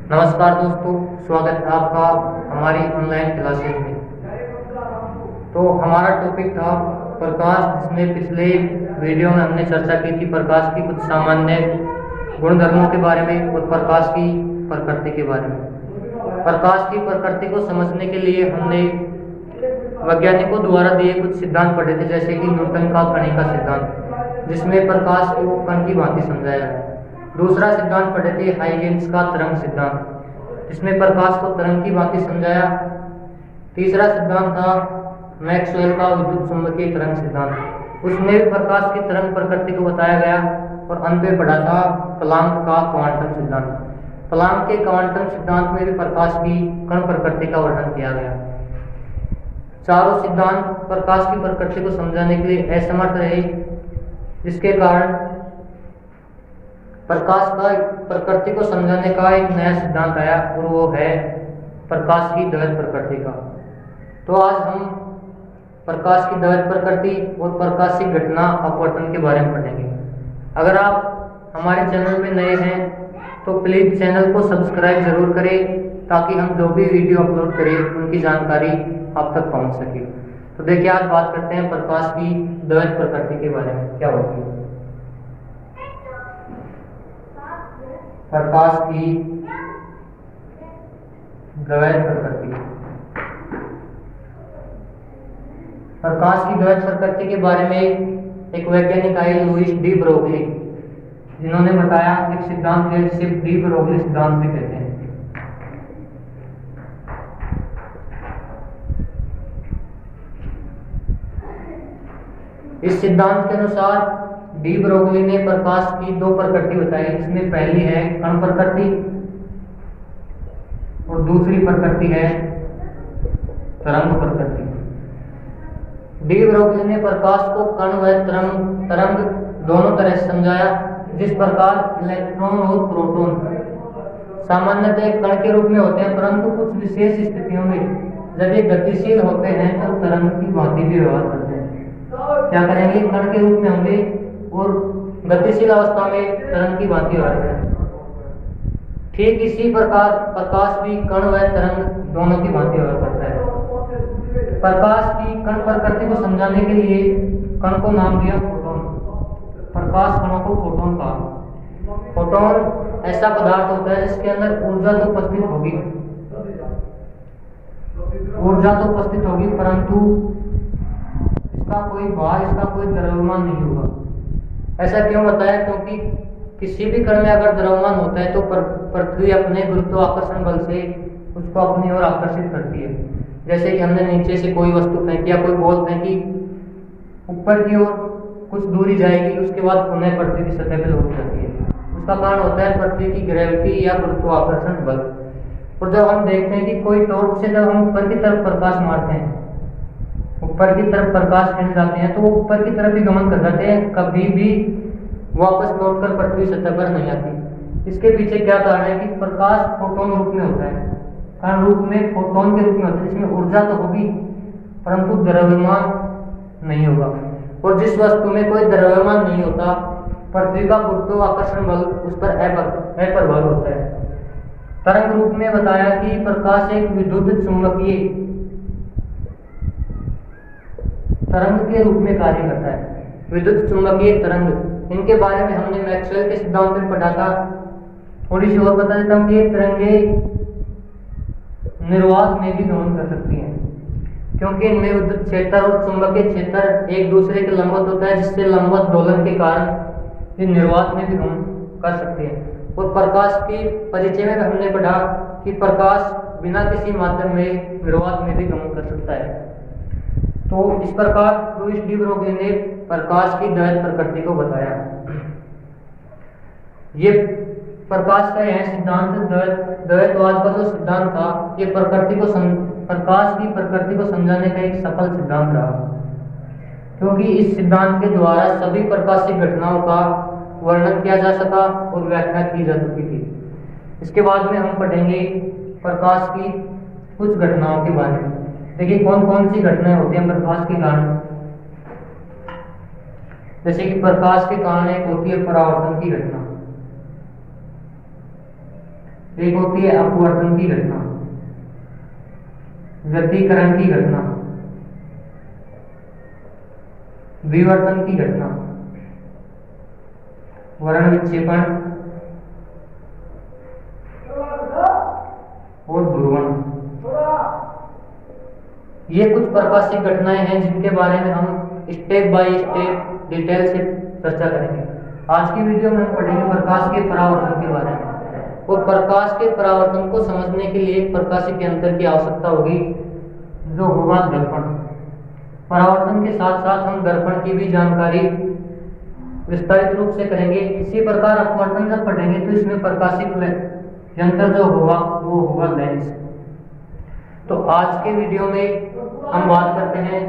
नमस्कार दोस्तों, स्वागत है आपका हमारी ऑनलाइन क्लासेज में। तो हमारा टॉपिक था प्रकाश, जिसमें पिछले वीडियो में हमने चर्चा की थी प्रकाश की कुछ सामान्य गुणधर्मों के बारे में और प्रकाश की प्रकृति के बारे में। प्रकाश की प्रकृति को समझने के लिए हमने वैज्ञानिकों द्वारा दिए कुछ सिद्धांत पढ़े थे, जैसे कि न्यूटन का कणिका सिद्धांत, जिसमें प्रकाश को कण की भांति समझाया है। दूसरा सिद्धांत पढ़े थे हाइजेंस का तरंग सिद्धांत, जिसमें प्रकाश को तरंग की भांति समझाया। तीसरा सिद्धांत था मैक्सवेल का विद्युत चुंबकीय तरंग सिद्धांत, उसमें भी प्रकाश की तरंग प्रकृति को बताया गया। और अंत में पढ़ा था प्लांक का क्वांटम सिद्धांत। प्लांक के क्वांटम सिद्धांत में भी प्रकाश की कण प्रकृति का वर्णन किया गया। चारों सिद्धांत प्रकाश की प्रकृति को समझाने के लिए असमर्थ रहे, जिसके कारण प्रकाश का प्रकृति को समझाने का एक नया सिद्धांत आया, और वो है प्रकाश की द्वैत प्रकृति का। तो आज हम प्रकाश की द्वैत प्रकृति और प्रकाशिक घटना अपवर्तन के बारे में पढ़ेंगे। अगर आप हमारे चैनल में नए हैं तो प्लीज चैनल को सब्सक्राइब जरूर करें, ताकि हम जो भी वीडियो अपलोड करें उनकी जानकारी आप तक पहुंच सके। तो देखिए, आज बात करते हैं प्रकाश की द्वैत प्रकृति के बारे में। क्या होती है प्रकाश की द्वैत प्रकृति? प्रकाश की द्वैत प्रकृति के बारे में एक वैज्ञानिक आए, लुईस डी ब्रोगली, जिन्होंने बताया एक सिद्धांत है जिसे डी ब्रोगली सिद्धांत भी कहते हैं। इस सिद्धांत के अनुसार डी ब्रोगली ने प्रकाश की दो प्रकृति बताई, जिसमें पहली है कण प्रकृति और दूसरी प्रकृति है तरंग प्रकृति। डी ब्रोगली ने प्रकाश को कण व तरंग दोनों तरह से समझाया। जिस प्रकार इलेक्ट्रॉन और प्रोटॉन सामान्यतः कण के रूप में होते हैं, परंतु कुछ विशेष स्थितियों में जब ये गतिशील होते हैं तो तरंग की भांति भी व्यवहार करते हैं। क्या करेंगे? कण के रूप में होंगे और गतिशील अवस्था में तरंग की भांति व्यवहार करेंगे। ठीक इसी प्रकार प्रकाश भी कण व तरंग दोनों की भांति व्यवहार करता है। प्रकाश की कण प्रकृति को समझाने के लिए कण को नाम दिया फोटोन। प्रकाश कणों को फोटोन कहा। फोटोन ऐसा पदार्थ होता है जिसके अंदर ऊर्जा तो उपस्थित होगी, परंतु इसका कोई भार, इसका कोई द्रव्यमान नहीं होगा। ऐसा क्यों बताया? क्योंकि किसी भी कण में अगर द्रव्यमान होता है तो पृथ्वी अपने गुरुत्वाकर्षण बल से उसको अपनी ओर आकर्षित करती है। जैसे कि हमने नीचे से कोई वस्तु फेंकी या कोई बॉल फेंकी, ऊपर की ओर कुछ दूरी जाएगी, उसके बाद पुनः पृथ्वी की सतह पर लौट जाती है। उसका कारण होता है पृथ्वी की ग्रेविटी या गुरुत्वाकर्षण बल। और जब हम देखते हैं कि कोई टॉर्च से जब हम ऊपर की तरफ प्रकाश मारते हैं, ऊपर की तरफ प्रकाश फैल जाते हैं, तो वो ऊपर की तरफ ही गमन कर जाते हैं, कभी भी वापस लौटकर पृथ्वी सतह पर नहीं आती। इसके पीछे क्या कारण है कि प्रकाश फोटोन रूप में होता है, कण रूप में, फोटोन के रूप में होता है, जिसमें ऊर्जा तो होगी परंतु द्रव्यमान नहीं होगा। और जिस वस्तु में कोई द्रव्यमान नहीं होता, पृथ्वी का गुरुत्वाकर्षण बल उस पर अप्रभावी होता है। तरंग रूप में बताया कि प्रकाश एक विद्युत चुंबकीय तरंग के रूप में कार्य करता है। विद्युत चुंबकीय तरंग, इनके बारे में हमने मैक्सवेल के सिद्धांत में पढ़ा था। थोड़ी सी और बता देता हूँ कि ये तरंगे निर्वात में भी गमन कर सकती हैं, क्योंकि इनमें विद्युत क्षेत्र और चुंबकीय क्षेत्र एक दूसरे के लंबवत होता है, जिससे लंबवत दोलन के कारण ये निर्वात में भी गमन कर सकते हैं। और प्रकाश के परिचय में हमने पढ़ा कि प्रकाश बिना किसी माध्यम में निर्वात में भी गमन कर सकता है। तो इस प्रकार लुईस डी ब्रोगली ने प्रकाश की द्वैत प्रकृति को बताया। ये प्रकाश का यह सिद्धांत द्वैतवाद का जो सिद्धांत था, ये प्रकाश की प्रकृति को समझाने का एक सफल सिद्धांत रहा, क्योंकि इस सिद्धांत के द्वारा सभी प्रकाशिक घटनाओं का वर्णन किया जा सका और व्याख्या की जा चुकी थी। इसके बाद में हम पढ़ेंगे प्रकाश की कुछ घटनाओं के बारे में। देखिए कौन कौन सी घटनाएं होती हैं प्रकाश के कारण। जैसे कि प्रकाश के कारण एक होती है परावर्तन की घटना, एक होती है अपवर्तन की घटना, व्यतिकरण की घटना, विवर्तन की घटना, वर्ण विक्षेपण और ध्रुवण। ये कुछ प्रकाशिक घटनाएं हैं जिनके बारे में हम स्टेप बाय स्टेप डिटेल से चर्चा करेंगे। आज की वीडियो में हम पढ़ेंगे प्रकाश के परावर्तन के बारे में। और प्रकाश के परावर्तन को समझने के लिए प्रकाशिक यंत्र की आवश्यकता होगी, जो होगा दर्पण। परावर्तन के साथ साथ हम दर्पण की भी जानकारी विस्तारित रूप से करेंगे। इसी प्रकार अपवर्तन जब पढ़ेंगे तो इसमें प्रकाशिक यंत्र जो होगा वो होगा लेंस। तो आज के वीडियो में हम बात करते हैं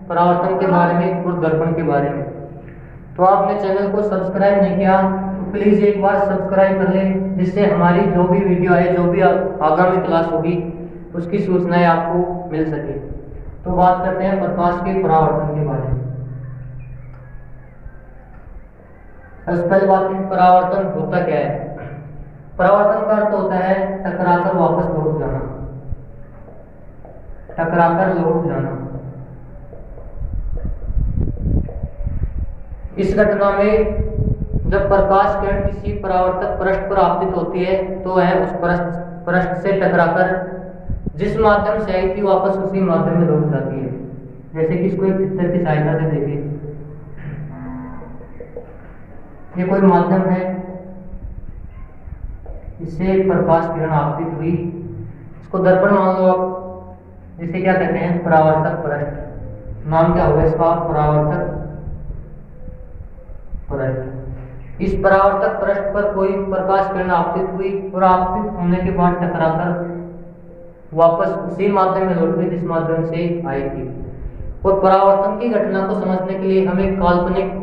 परावर्तन के बारे में और दर्पण के बारे में। तो आपने चैनल को सब्सक्राइब नहीं किया तो प्लीज एक बार सब्सक्राइब कर लें, जिससे हमारी जो भी वीडियो आए, जो भी आगामी क्लास होगी, उसकी सूचनाएं आपको मिल सके। तो बात करते हैं प्रकाश के परावर्तन के बारे में। सबसे पहले बात करें परावर्तन होता क्या है। परावर्तन का अर्थ होता है टकराकर वापस लौट जाना, टकराकर लौट जाना। इस घटना में जब प्रकाश किरण किसी परावर्तक पृष्ठ पर आपतित होती है तो वह उस पृष्ठ से टकराकर जिस माध्यम से आई थी वापस उसी माध्यम में लौट जाती है। जैसे कि इसको एक चित्र की सहायता से देखिए। ये कोई माध्यम है, इससे प्रकाश किरण आपतित हुई, इसको दर्पण मान लो आप। जिसे क्या कहते हैं परावर्तक पृष्ठ। नाम क्या होगा इसका, परावर्तक पृष्ठ। इस परावर्तक पृष्ठ पर कोई प्रकाश किरण आपतित हुई और आपतित होने के बाद टकराकर वापस उसी माध्यम में लौट गई जिस माध्यम से आई थी। और परावर्तन की घटना को समझने के लिए हम एक काल्पनिक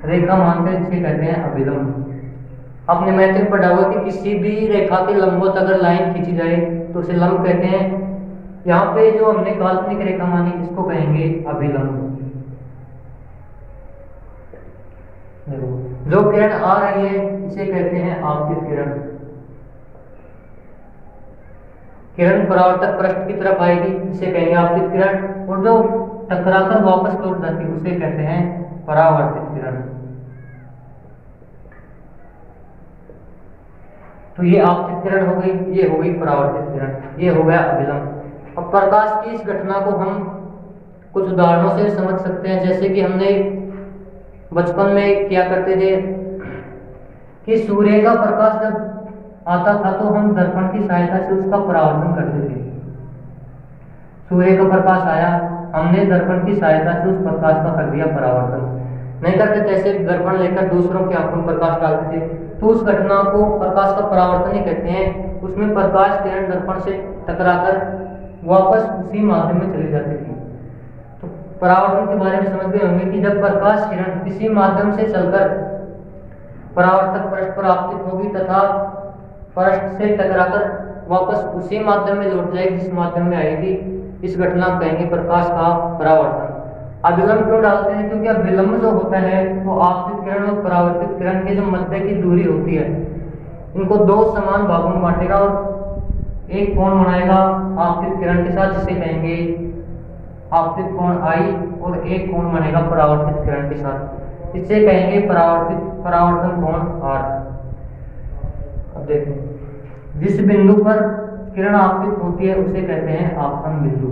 रेखा मानते हैं जिसे कहते हैं अभिलंब। आपने मैथ में पढ़ा हुआ कि किसी भी रेखा के लंबवत अगर लाइन खींची जाए तो उसे लंब कहते हैं। यहाँ पे जो हमने काल्पनिक रेखा मानी इसको कहेंगे अभिलंब। जो किरण आ रही है इसे कहते हैं आपतित किरण। किरण परावर्तक पृष्ठ की तरफ आएगी, इसे कहेंगे आपतित किरण। और जो टकराकर वापस लौट जाती है उसे कहते हैं परावर्तित किरण। तो ये आपतित किरण हो गई, ये हो गई परावर्तित किरण, ये हो गया अभिलंब। अब प्रकाश की इस घटना को हम कुछ उदाहरणों से समझ सकते हैं। जैसे कि हमने बचपन में किया करते थे कि सूर्य का प्रकाश जब आता था तो हम दर्पण की सहायता से उसका परावर्तन करते थे। सूर्य का प्रकाश आया, हमने दर्पण की सहायता से उस प्रकाश का कर दिया परावर्तन। नहीं करते थे ऐसे दर्पण लेकर दूसरों की आंखों में प्रकाश डालते थे, तो उस घटना को प्रकाश का परावर्तन ही कहते हैं। उसमें प्रकाश किरण दर्पण से टकराकर वापस उसी माध्यम में चली जाती थी। तो परावर्तन के बारे में समझ गए होंगे कि जब प्रकाश किरण किसी माध्यम से चलकर परावर्तक पृष्ठ पर आपतित होगी तथा पृष्ठ से टकराकर वापस उसी माध्यम में लौट जाएगी जिस माध्यम में आई थी, इस घटना को कहेंगे प्रकाश का परावर्तन। अभिलंब क्यों डालते हैं? क्योंकि अभिलंब जो होता है वो आपतित किरण और परावर्तित किरण के जो मध्य की दूरी होती है इनको दो समान भागों में बांटेगा और एक कोण बनाएगा आपतित किरण के साथ, जिसे कहेंगे आपतित कोण आई, और एक कोण बनेगा परावर्तित किरण के साथ, इसे कहेंगे परावर्तन कोण आर। अब देखो, जिस बिंदु पर किरण आपतित होती है उसे कहते हैं आपतन बिंदु।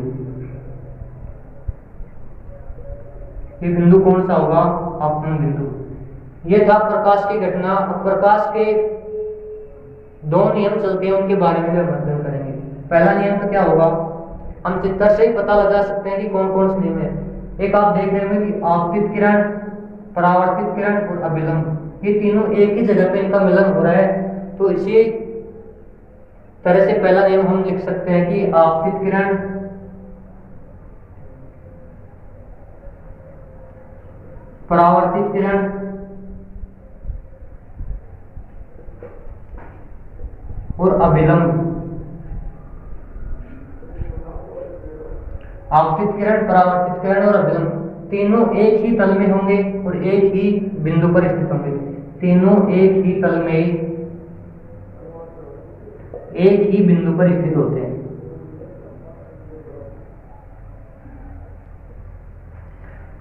ये बिंदु कौन सा होगा? आपतन बिंदु। ये था प्रकाश की घटना। प्रकाश के दो नियम चलते हैं, उनके बारे में भी हम अध्ययन करेंगे। पहला नियम तो क्या होगा, हम चित्र से ही पता लगा सकते हैं कि कौन कौन से नियम है। एक आप देख रहे होंगे कि आपतित किरण, परावर्तित किरण और अभिलंब, ये तीनों एक ही जगह पे इनका मिलन हो रहा है। तो इसी तरह से पहला नियम हम लिख सकते हैं कि आपतित किरण, परावर्तित किरण और अभिलंब। आपतित किरण, परावर्तित किरण और अभिलंब, तीनों एक ही तल में होंगे और एक ही बिंदु पर स्थित होंगे। तीनों एक ही तल में एक ही बिंदु पर स्थित होते हैं।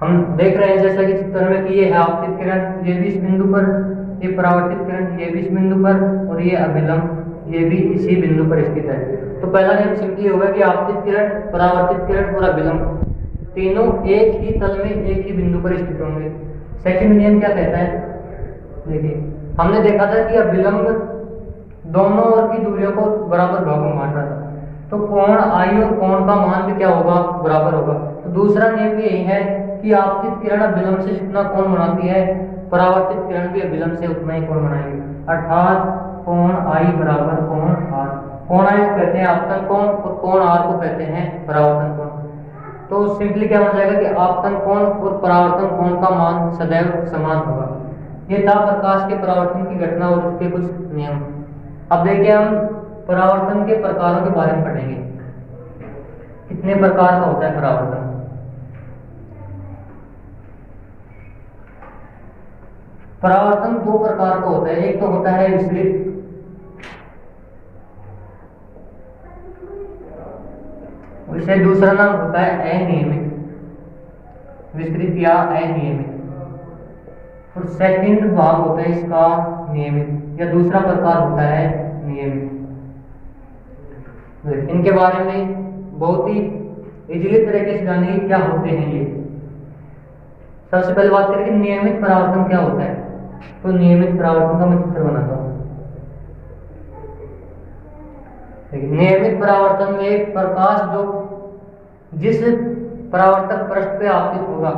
हम देख रहे हैं जैसा कि चित्र में कि ये है आपतित किरण, ये भी इस बिंदु पर, ये परावर्तित किरण ये भी इस बिंदु पर, और ये अभिलंब ये भी इसी बिंदु पर स्थित है। तो पहला नियम सिंपली होगा कि आपतित किरण, परावर्तित किरण और अभिलंब तीनों एक ही तल में एक ही बिंदु पर स्थित होंगे। सेकंड नियम क्या कहता है, देखिए हमने देखा था कि अभिलंब दोनों ओर की दूरियों को बराबर भागों में बांट रहा था, तो कोण आई और कोण का मान भी क्या होगा, बराबर होगा। तो दूसरा नियम भी यही है कि आपतित किरण अभिलंब से जितना कोण बनाती है, परावर्तित किरण भी अभिलंब से उतना ही कोण बनाएगी, अर्थात कोण आई बराबर कोण आर। कोण आई को कहते हैं आपतन कोण और कोण आर को कहते हैं परावर्तन कोण। तो सिंपली क्या हो जाएगा कि आपतन कोण और परावर्तन कोण का मान सदैव समान होगा। ये था प्रकाश के परावर्तन की घटना और उसके कुछ नियम। अब देखिए हम परावर्तन के प्रकारों के बारे में पढ़ेंगे। कितने प्रकार का होता है परावर्तन? परावर्तन दो प्रकार का होता है, एक तो होता है विसरित, इसे दूसरा नाम होता है अनियमित, विसरित या अनियमित, और सेकंड भाग होता है इसका नियमित, या दूसरा प्रकार होता है नियमित। इनके बारे में बहुत ही इजीली तरीके से जानिए क्या होते हैं ये। सबसे पहले बात करें कि नियमित परावर्तन क्या होता है। तो नियमित परावर्तन का मैं चित्र बनाता हूँ। नियमित परावर्तन में प्रकाश जो जिस परावर्तक पृष्ठ पे आपतित होगा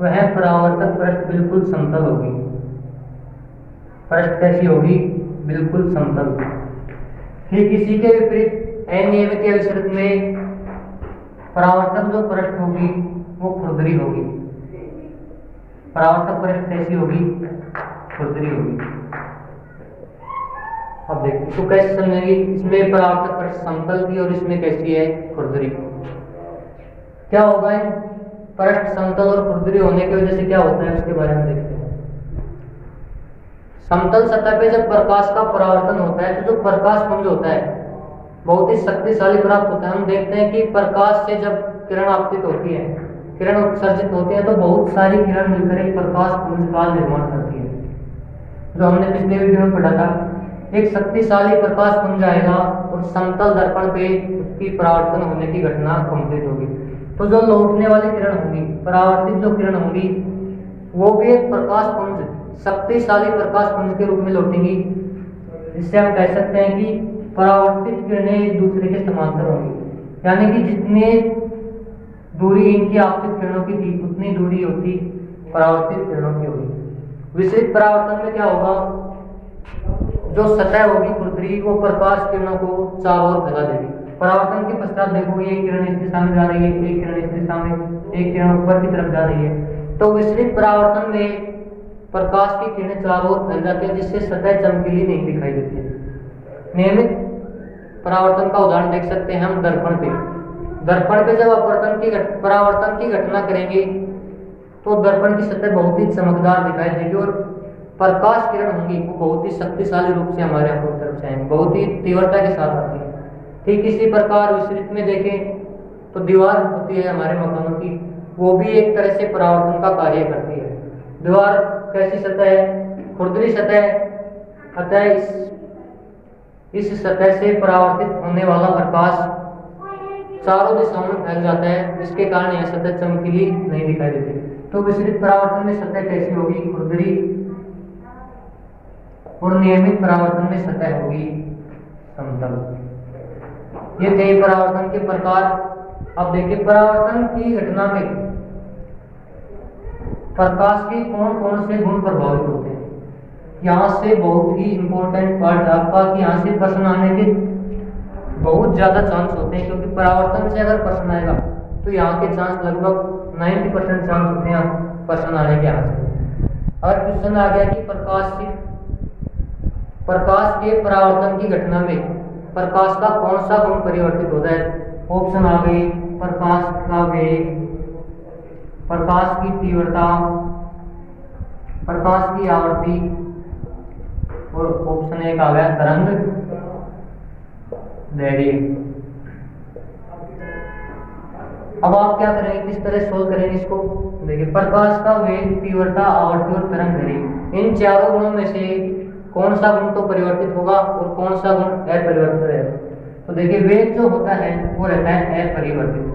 वह परावर्तक पृष्ठ बिल्कुल समतल होगी। पृष्ठ कैसी होगी? बिल्कुल समतल। ठीक इसी के विपरीत अनियमित या विसरित में परावर्तक जो पृष्ठ होगी वो खुरदरी होगी। परावर्तक पृष्ठ कैसी होगी? खुरदरी होगी। अब देखिए तो कैसे समझेंगे, इसमें परावर्तक पृष्ठ समतल की और इसमें कैसी है? खुरदरी। क्या होगा इन पृष्ठ समतल और खुरदरी होने की वजह से क्या होता है उसके बारे में देखते हैं। समतल सतह पे जब प्रकाश का परावर्तन होता है तो जो प्रकाश पुंज होता है बहुत ही शक्तिशाली प्राप्त होता है। हम देखते हैं कि प्रकाश से जब किरण आपतित होती है, किरण उत्सर्जित होती है, तो बहुत सारी किरण मिलकर एक प्रकाश पुंज का निर्माण करती है। जो हमने पिछले वीडियो में पढ़ा था, एक शक्तिशाली प्रकाश पुंज आएगा और समतल दर्पण पे उसकी परावर्तन होने की घटना कंप्लीट होगी। तो जो लौटने वाली किरण होंगी, परावर्तित जो किरण होंगी, वो भी एक प्रकाश पुंज, शक्तिशाली प्रकाश पुंज के रूप में लौटेंगी। इससे हम कह सकते हैं कि परावर्तित किरणें एक दूसरे के समांतर होंगी, यानी कि जितने दूरी इनकी आपतित किरणों की थी उतनी दूरी होती परावर्तित किरणों की होगी। विसरित परावर्तन में क्या होगा, जो सतह होगी खुरदरी वो प्रकाश किरणों को चारों ओर फैला देगी। परावर्तन के पश्चात देखो एक किरण इस दिशा में जा रही है, एक किरण इस दिशा में, एक किरण ऊपर की तरफ जा रही है। तो विसरित परावर्तन में प्रकाश की किरणें चारों ओर फैल जाती है जिससे सतह चमकीली नहीं दिखाई देती है। नियमित परावर्तन का उदाहरण देख सकते हैं हम दर्पण पे। दर्पण पे जब परावर्तन की घटना करेंगे तो दर्पण की सतह बहुत ही चमकदार दिखाई देगी और प्रकाश किरण होंगी वो बहुत ही शक्तिशाली रूप से हमारे आंखों की तरफ जाएंगे, बहुत ही तीव्रता के साथ आती है। ठीक इसी प्रकार विसरित में देखें तो दीवार होती है हमारे मकानों की, वो भी एक तरह से परावर्तन का कार्य करती है। दीवार कैसी सतह है? खुरदरी सतह। अतः इस सतह से परावर्तित होने वाला प्रकाश चारों दिशाओं में फैल जाता है, जिसके कारण यह सतह चमकीली नहीं दिखाई देती। तो विसरित परावर्तन में सतह कैसी होगी? खुरदरी। और नियमित परावर्तन में सतह होगी समतल। ये थे परावर्तन के प्रकार। अब देखिए परावर्तन की घटना में प्रकाश के कौन कौन से गुण प्रभावित होते हैं। यहाँ से बहुत ही इंपॉर्टेंट पार्ट आपका कि यहाँ से प्रश्न आने के बहुत ज्यादा चांस होते हैं, क्योंकि परावर्तन से अगर प्रश्न आएगा तो यहाँ के चांस लगभग 90% चांस होते हैं प्रश्न आने के। यहाँ से अगर क्वेश्चन आ गया कि प्रकाश के परावर्तन की घटना में प्रकाश का कौन सा गुण परिवर्तित होता है, ऑप्शन आ गई प्रकाश का वेग, प्रकाश की तीव्रता, प्रकाश की आवृत्ति, और ऑप्शन एक आ गया तरंग दैर्घ्य। अब आप क्या करेंगे, किस तरह सोल्व करेंगे इसको? देखिए, प्रकाश का वेग, तीव्रता, आवृत्ति और तरंग दैर्घ्य, इन चारों गुणों में से कौन सा गुण तो परिवर्तित होगा और कौन सा गुण अपरिवर्तित रहेगा? तो देखिए, वेग जो होता है वो रहता है अपरिवर्तित,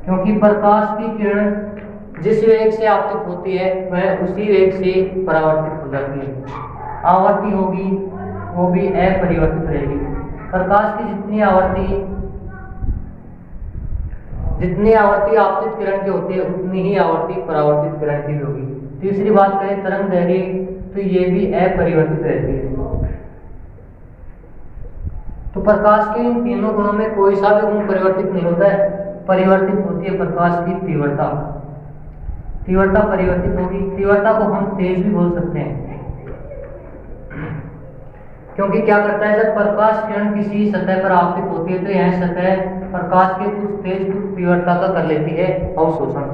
क्योंकि प्रकाश की किरण जिस वेग से आपतित होती है वह उसी वेग से परावर्तित हो जाती है। आवृत्ति होगी वो भी अपरिवर्तित रहेगी। प्रकाश की जितनी आवृत्ति आपतित किरण की होती है उतनी ही आवृत्ति परावर्तित किरण की भी होगी। तीसरी बात करें तरंग दैर्घ्य, तो ये भी अपरिवर्तित रहती है। तो प्रकाश के इन तीनों गुणों में कोई सा भी गुण परिवर्तित नहीं होता है। परिवर्तित होती है प्रकाश की तीव्रता, तीव्रता परिवर्तित होगी। तीव्रता को हम तेज भी बोल सकते हैं, क्योंकि क्या करता है, जब प्रकाश किरण किसी सतह पर आपतित होती है तो यह सतह प्रकाश के कुछ तेज कुछ तीव्रता का कर लेती है अवशोषण,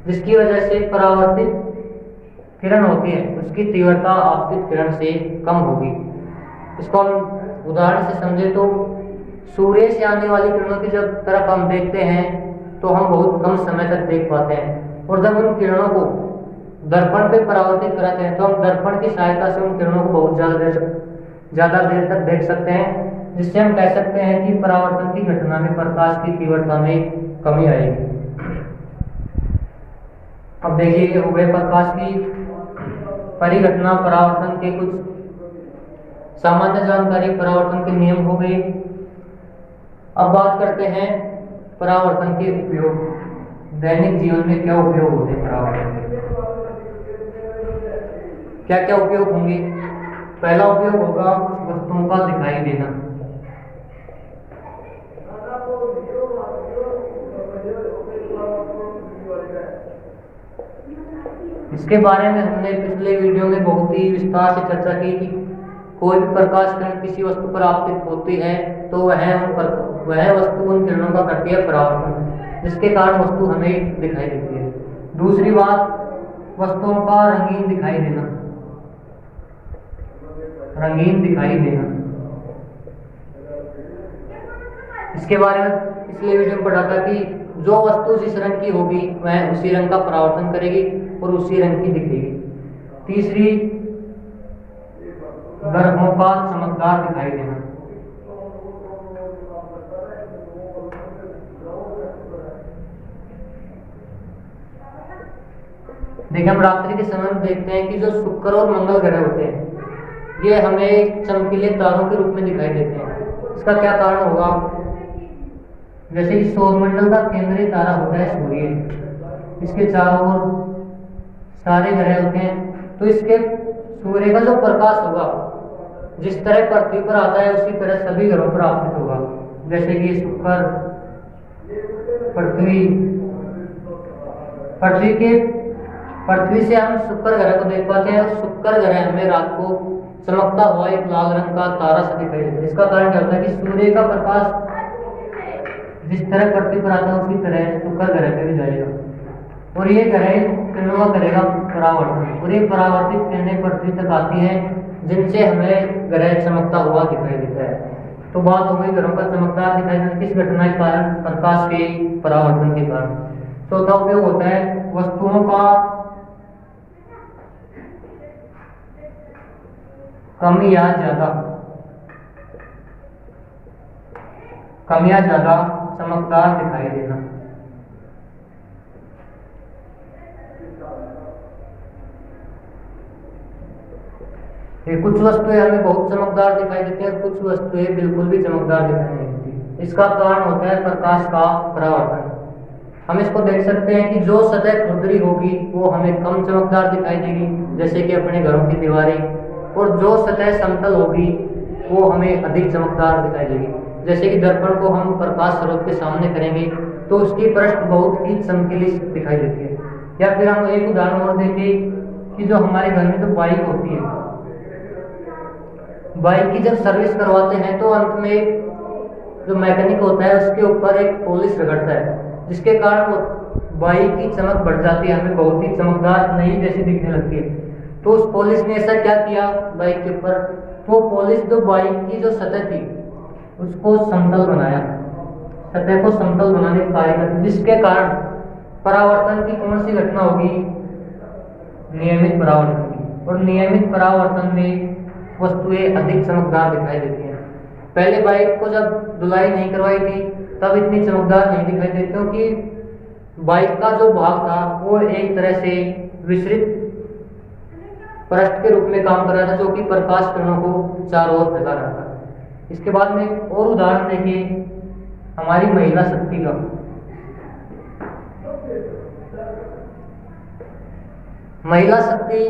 जिसकी वजह से परावर्तित किरण होती है उसकी तीव्रता आपतित किरण से कम होगी। इसको हम उदाहरण से समझे तो सूर्य से आने वाली किरणों की जब तरफ हम देखते हैं तो हम बहुत कम समय तक देख पाते हैं, और जब उन किरणों को दर्पण पे परावर्तित कराते हैं तो हम दर्पण की सहायता से उन किरणों को बहुत ज़्यादा देर तक देख सकते हैं, जिससे हम कह सकते हैं कि परावर्तन की घटना में प्रकाश की तीव्रता में कमी आएगी। अब देखिए, ये हो गए प्रकाश की परिघटना, परावर्तन के कुछ सामान्य जानकारी, परावर्तन के नियम हो गए। अब बात करते हैं परावर्तन के उपयोग। दैनिक जीवन में क्या उपयोग होते हैं परावर्तन के? क्या क्या उपयोग होंगे? पहला उपयोग होगा वस्तुओं का दिखाई देना। इसके बारे में हमने पिछले वीडियो में बहुत ही विस्तार से चर्चा की कि कोई भी प्रकाश किरण किसी वस्तु पर आपतित होती है तो वह वस्तु उन किरणों का करती है परावर्तन, जिसके कारण वस्तु हमें दिखाई देती है। दूसरी बात, वस्तुओं का रंगीन दिखाई देना। रंगीन दिखाई देना, इसके बारे में पिछले वीडियो में पढ़ा था कि जो वस्तु जिस रंग की होगी वह उसी रंग का परावर्तन करेगी और उसी रंग की दिखेगी। तीसरी, ग्रहों का चमकदार दिखाई देना। देखिए, हम रात्रि के समय में देखते हैं कि जो शुक्र और मंगल ग्रह होते हैं ये हमें चमकीले तारों के रूप में दिखाई देते हैं। इसका क्या कारण होगा? जैसे कि सौरमंडल का केंद्रीय तारा होता है सूर्य, इसके चारों ओर सारे ग्रह होते हैं, तो इसके सूर्य का जो प्रकाश होगा जिस तरह पृथ्वी पर आता है उसी तरह सभी ग्रहों पर आपतित होगा। जैसे कि शुक्र, पृथ्वी से हम शुक्र ग्रह को देख पाते हैं और शुक्र ग्रह हमें रात को चमकता हुआ एक लाल रंग का तारा सा दिखाई देता है। इसका कारण क्या होता है कि सूर्य का प्रकाश जिस तरह पृथ्वी पर आता है उसी तरह शुक्र ग्रह पे भी जाएगा और ये ग्रह किरणों का करेगा परावर्तन, और ये परावर्तित किरणें पृथ्वी तक आती हैं जिनसे हमें ग्रह चमकता हुआ दिखाई देता है। तो बात हो गई ग्रहों का चमकदार दिखाई देना किस घटना के कारण? प्रकाश के परावर्तन के कारण। चौथा उपयोग होता है वस्तुओं का कम या ज्यादा चमकदार दिखाई देना। कुछ वस्तुएं हमें बहुत चमकदार दिखाई देती हैं, कुछ वस्तुएं बिल्कुल भी चमकदार दिखाई नहीं देती। इसका कारण होता है प्रकाश का परावर्तन। हम इसको देख सकते हैं कि जो सतह खुरदरी होगी वो हमें कम चमकदार दिखाई देगी, जैसे कि अपने घरों की दीवारें, और जो सतह समतल होगी वो हमें अधिक चमकदार दिखाई देगी। जैसे कि दर्पण को हम प्रकाश स्रोत के सामने करेंगे तो उसकी पृष्ठ बहुत ही चमकीली दिखाई देती है। या फिर हम एक उदाहरण और देखें कि जो हमारे घर में तो बाइक होती है, बाइक की जब सर्विस करवाते हैं तो अंत में जो मैकेनिक होता है उसके ऊपर एक पॉलिश रगड़ता है, जिसके कारण वो बाइक की चमक बढ़ जाती है, हमें बहुत ही चमकदार नई जैसी दिखने लगती है। तो उस पॉलिश ने ऐसा क्या किया बाइक के ऊपर, तो पॉलिश जो बाइक की जो सतह थी उसको समतल बनाया, सतह को समतल बनाने का कार्य करती, जिसके कारण परावर्तन की कौन सी घटना होगी, नियमित परावर्तन की। और नियमित परावर्तन में वस्तुएं अधिक चमकदार दिखाई देती हैं। पहले बाइक को जब धुलाई नहीं करवाई थी तब इतनी चमकदार नहीं दिखाई देती, क्योंकि बाइक का जो भाग था वो एक तरह से विसरित पृष्ठ के रूप में काम कर रहा था, जो कि प्रकाश किरणों को चारों ओर फैला रहा था। इसके बाद में और उदाहरण देखिए हमारी महिला शक्ति का। महिला शक्ति,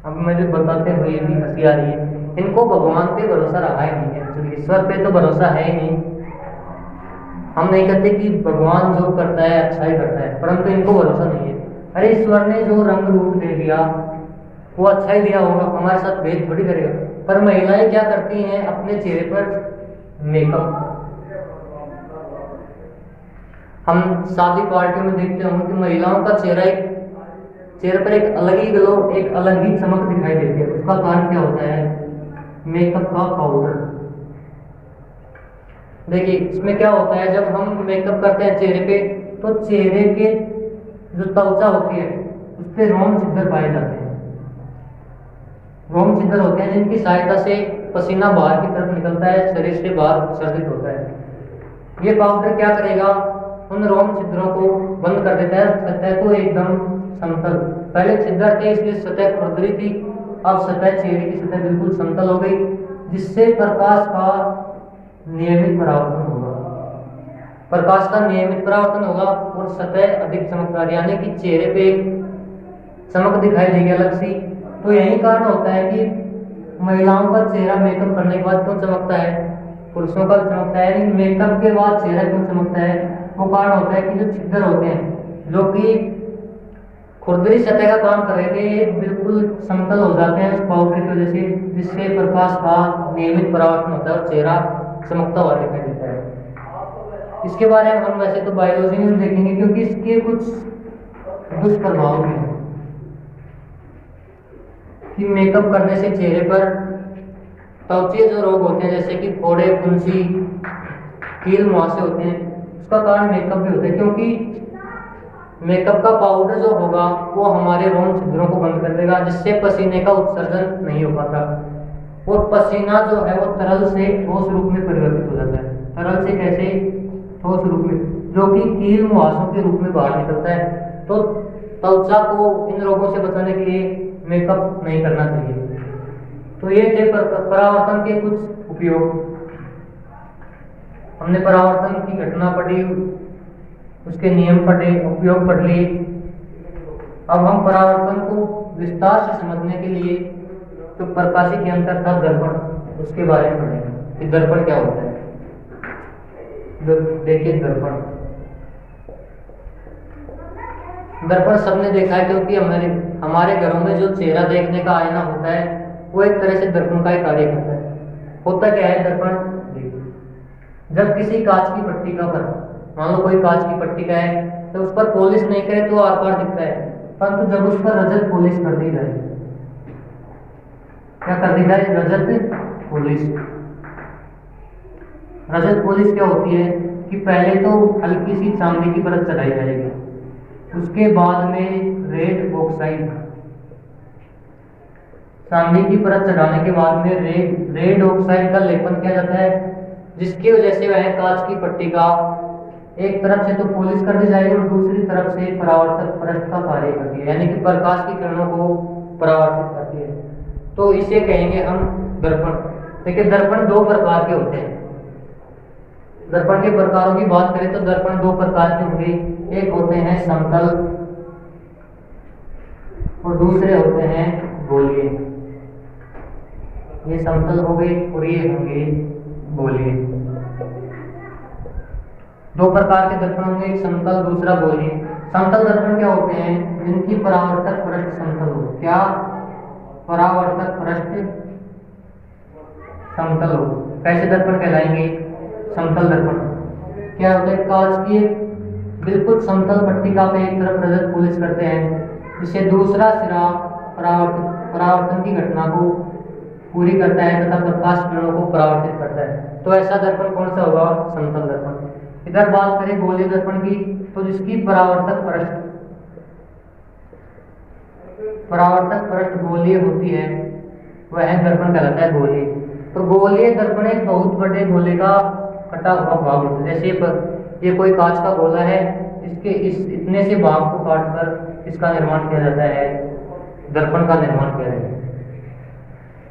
अब मुझे बताते हुए भी हंसी आ रही है, इनको भगवान पे भरोसा रहा ही नहीं है, ईश्वर पे तो भरोसा है ही नहीं। हम नहीं कहते कि भगवान जो करता है अच्छा ही करता है, परंतु इनको भरोसा नहीं है। अरे ईश्वर ने जो रंग रूप दे दिया वो अच्छा ही दिया होगा, हमारे साथ भेद थोड़ी करेगा। पर महिलाएं क्या करती हैं, अपने चेहरे पर मेकअप, हम शादी पार्टी में देखते होंगे कि महिलाओं का चेहरे पर एक अलग ही ग्लो, एक अलग ही चमक दिखाई देती है। उसका कारण क्या होता है, मेकअप का पाउडर। देखिए इसमें क्या होता है, जब हम मेकअप करते हैं चेहरे पे तो चेहरे के जो त्वचा होती है उस पे रोम छिद्र पाए जाते हैं। रोम छिद्र होते हैं जिनकी सहायता से पसीना बाहर की तरफ निकलता है, शरीर से बाहर उत्सर्जित होता है। ये पाउडर क्या करेगा, उन रोम छिद्रों को बंद कर देता है, सतह को एकदम समतल। पहले छिद्र थे इसलिए सतह खुरदरी थी, अब सतह चेहरे की सतह बिल्कुल समतल हो गई, जिससे प्रकाश का नियमित परावर्तन होगा। प्रकाश का नियमित परावर्तन होगा और सतह अधिक चमकदार, यानी कि चेहरे पे चमक दिखाई देगी अलग सी। तो यही कारण होता है कि महिलाओं का चेहरा मेकअप करने के बाद क्यों चमकता है, पुरुषों का चमकता है, यानी मेकअप के बाद चेहरा क्यों चमकता है, वो कारण होता है कि जो छिद्र होते हैं जो कि खुरदरी सतह का काम कर रहे थे, ये बिल्कुल समतल हो जाते हैं उस पाउडर की वजह से, जिससे प्रकाश का नियमित परावर्तन होता है और चेहरा चमकता हुआ दिखाई देता है। इसके बारे में हम वैसे तो बायोलॉजी में देखेंगे, क्योंकि इसके कुछ दुष्प्रभाव भी हैं कि मेकअप करने से चेहरे पर त्वचीय जो रोग होते हैं जैसे कि फोड़े, फुंसी, कील मुहासे होते हैं, उसका कारण मेकअप भी होता है। क्योंकि मेकअप का पाउडर जो होगा वो हमारे रोम छिद्रों को बंद कर देगा, जिससे पसीने का उत्सर्जन नहीं हो पाता और पसीना जो है वो तरल से ठोस रूप में परिवर्तित हो जाता है। तरल से कैसे, ठोस रूप में, जो कि कील मुहासों के रूप में बाहर निकलता है। तो त्वचा को इन रोगों से बचाने के लिए मेकअप नहीं करना चाहिए। तो ये थे परावर्तन के कुछ उपयोग। हमने परावर्तन की घटना पढ़ी, उसके नियम पढ़े, उपयोग पढ़ लिए। अब हम परावर्तन को विस्तार से समझने के लिए तो प्रकाशिक यंत्र था दर्पण, उसके बारे में पढ़ेंगे कि दर्पण क्या होता है। देखिए दर्पण सबने देखा है, क्योंकि हमारे घरों में जो चेहरा देखने का आईना होता है वो एक तरह से दर्पण का ही कार्य करता है। होता क्या है दर्पण, जब किसी कांच की पट्टी का पर, मान लो कोई कांच की पट्टी का है, तो उस पर पॉलिश नहीं करे तो आर पार दिखता है, परंतु जब उस पर रजत पॉलिश कर दी जाए, क्या कर दी जाए, रजत पॉलिश। रजत पॉलिश क्या होती है कि पहले तो हल्की सी चांदी की परत चढ़ाई जाएगी, उसके बाद में रेड ऑक्साइड, चांदी की परत चढ़ाने के बाद में रेड ऑक्साइड का लेपन किया जाता है, जिसकी वजह से वह कांच की पट्टी का एक तरफ से तो पॉलिश कर दी जाएगी और दूसरी तरफ से परावर्तक पृष्ठ का कार्य करती है, यानी कि प्रकाश की किरणों को परावर्तित करती है। तो इसे कहेंगे हम दर्पण। देखिए दर्पण दो प्रकार के होते हैं। दर्पण के प्रकारों की बात करें तो दर्पण दो प्रकार के होंगे, एक होते हैं समतल और दूसरे होते हैं गोलीय। ये समतल हो गए और ये होंगे गोलीय। दो प्रकार के दर्पण होंगे, एक समतल दूसरा गोलीय। समतल दर्पण क्या होते हैं, जिनकी परावर्तक पृष्ठ समतल हो। क्या, परावर्तक पृष्ठ समतल हो, कैसे दर्पण कहलाएंगे, समतल दर्पण। क्या होता है, कांच की बिल्कुल समतल पट्टिका पे एक तरफ रजत पोलिश करते हैं, जिससे दूसरा सिरा परावर्तन की घटना को पूरी करता है तथा प्रकाश किरणों को परावर्तित करता है। तो ऐसा दर्पण कौन सा होगा? समतल दर्पण। इधर बात करें गोलीय दर्पण की, तो जिसकी परावर्तक पृष्ठ गोलीय होती है वह दर्पण कहलाता है गोलीय। तो गोलीय दर्पण एक बहुत बड़े गोले का कटा हुआ भाग होता है। जैसे ये कोई कांच का गोला है, इसके इतने से भाग को काटकर इसका निर्माण किया जाता है, दर्पण का निर्माण किया जाता है।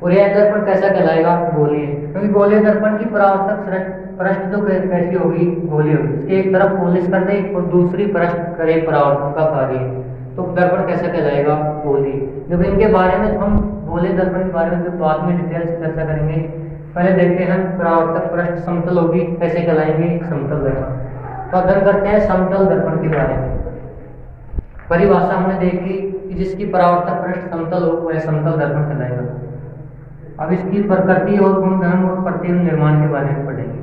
और यह दर्पण कैसा कहलाएगा? गोलीय। क्योंकि गोलीय दर्पण की परावर्तक पृष्ठ जो कैसी होगी? गोलीय होगी। इसके एक तरफ पोलिश कर दे और दूसरी पृष्ठ करे परावर्तन का कार्य, तो दर्पण कैसा कहलाएगा? गोलीय। जब इनके बारे में हम गोलीय दर्पण के बारे में बाद में डिटेल से चर्चा करेंगे, पहले देखते हैं परावर्तक पृष्ठ समतल होगी कैसे कहलाएंगे? समतल दर्पण। तो अध्ययन करते हैं समतल दर्पण के बारे में। परिभाषा हमने देखी कि जिसकी परावर्तक पृष्ठ समतल हो वह समतल दर्पण कहलाएगा। अब इसकी प्रकृति और गुणधर्म और प्रतिबिंब निर्माण के बारे में पढ़ेंगे।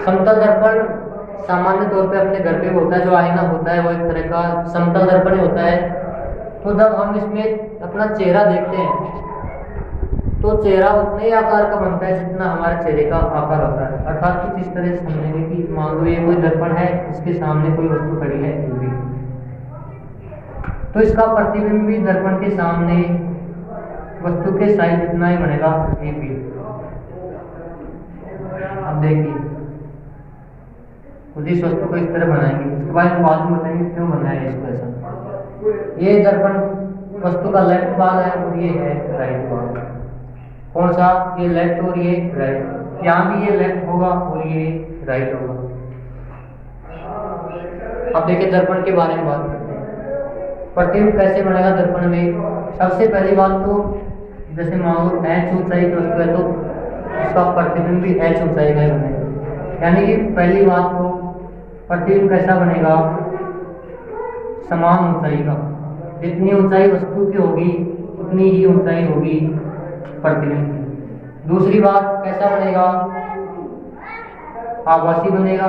समतल दर्पण सामान्य तौर पे अपने घर पे होता है, जो आईना होता है वो एक तरह का समतल दर्पण ही होता है। तो जब हम इसमें अपना चेहरा देखते हैं तो चेहरा उतने ही आकार का बनता है जितना हमारे चेहरे का आकार होता है। अर्थात कुछ इस तरह से समझेंगे कि मान लो ये कोई दर्पण है, इसके सामने कोई वस्तु खड़ी है भी, तो इसका प्रतिबिंब भी दर्पण के सामने वस्तु के साइज जितना ही बनेगा ये भी। अब देखिए खुद इस वस्तु को इस तरह बनाएंगे, उसके बाद में बताएंगे क्यों बनाया है इसको ऐसा। ये दर्पण वस्तु का लेफ्ट भाग है और ये है राइट भाग। कौन सा? ये लेफ्ट और ये राइट। यहाँ भी ये लेफ्ट होगा और ये राइट होगा। अब देखिए दर्पण के बारे में बात करते हैं। प्रतिबिंब कैसे बनेगा दर्पण में? सबसे पहली बात तो जैसे मान लो h ऊंचाई की वस्तु है तो उसका प्रतिबिंब भी h ऊंचाई का ही बनेगा। यानी कि पहली बात तो प्रतिबिंब कैसा बनेगा? समान ऊंचाई का। जितनी ऊंचाई वस्तु की होगी उतनी ही ऊंचाई होगी प्रतिबिंब की। दूसरी बात कैसा बनेगा? आभासी बनेगा।